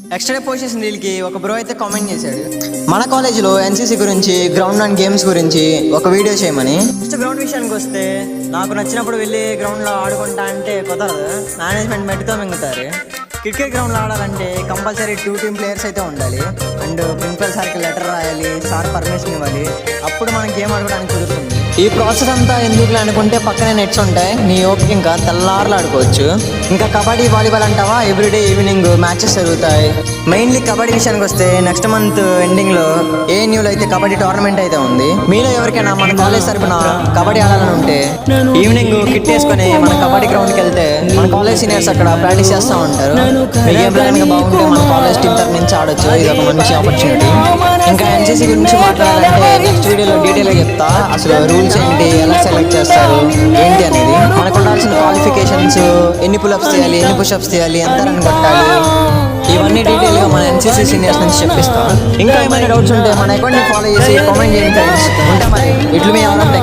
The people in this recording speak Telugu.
ఎక్స్ట్రా పొజిషన్ వీళ్ళకి ఒక బ్రో అయితే కామెంట్ చేశాడు, మన కాలేజీలో ఎన్సీసీ గురించి, గ్రౌండ్ అండ్ గేమ్స్ గురించి ఒక వీడియో చేయమని. ఫస్ట్ గ్రౌండ్ విషయానికి వస్తే, నాకు నచ్చినప్పుడు వెళ్ళి గ్రౌండ్లో ఆడుకుంటా అంటే కుదరదు, మేనేజ్మెంట్ మెట్టుతో మింగుతారు. క్రికెట్ గ్రౌండ్లో ఆడాలంటే కంపల్సరీ 2 టీమ్ ప్లేయర్స్ అయితే ఉండాలి. అండ్ ప్రిన్సిపల్ సార్కి లెటర్ రాయాలి, సార్ పర్మిషన్ ఇవ్వాలి, అప్పుడు మనం గేమ్ ఆడుకోవడానికి కుదురుతుంది. ఈ ప్రాసెస్ అంతా ఎందుకులే అనుకుంటే పక్కనే నెట్స్ ఉంటాయి, నీ ఓపిక ఇంకా తెల్లారులు ఆడుకోవచ్చు. ఇంకా కబడ్డీ, వాలీబాల్ అంటావా, ఎవ్రీడే ఈవినింగ్ మ్యాచెస్ జరుగుతాయి. మెయిన్లీ కబడ్డీ విషయానికి వస్తే నెక్స్ట్ మంత్ ఎండింగ్లో ఏఎన్యూలో అయితే కబడ్డీ టోర్నమెంట్ అయితే ఉంది. మీలో ఎవరికైనా మన కాలేజ్ తరఫున కబడ్డీ ఆడాలని ఉంటే ఈవినింగ్ కిట్ వేసుకొని మన కబడ్డీ గ్రౌండ్కి వెళ్తే మన కాలేజ్ సీనియర్స్ అక్కడ ప్రాక్టీస్ చేస్తూ ఉంటారు. మీ గేమ్ ప్లాన్ బాగుంటే మన కాలేజ్ టీం తరఫు నుంచి ఆడొచ్చు, ఇది ఒక మంచి ఆపర్చునిటీ. ఇంకా ఎన్సీసీ గురించి మాట్లాడాలంటే నెక్స్ట్ వీడియోలో డీటెయిల్గా చెప్తా, అసలు రూల్స్ ఏంటి, ఎలా సెలెక్ట్ చేస్తారు ఏంటి అనేది, మనకు ఉండాల్సిన క్వాలిఫికేషన్స్, ఎన్ని పుల్అప్స్ చేయాలి, ఎన్ని పుషప్స్ చేయాలి, ఎంత రన్ కొట్టాలి, ఇవన్నీ డీటెయిల్గా మన ఎన్సీసీ సీనియర్స్ నుంచి చెప్పిస్తాం. ఇంకా ఏమైనా డౌట్స్ ఉంటే మన అకౌంట్ని ఫాలో చేసి కామెంట్ చేయండి ఫ్రెండ్స్. ఉంటా మరి, ఇట్లు మీ ఆనంద్.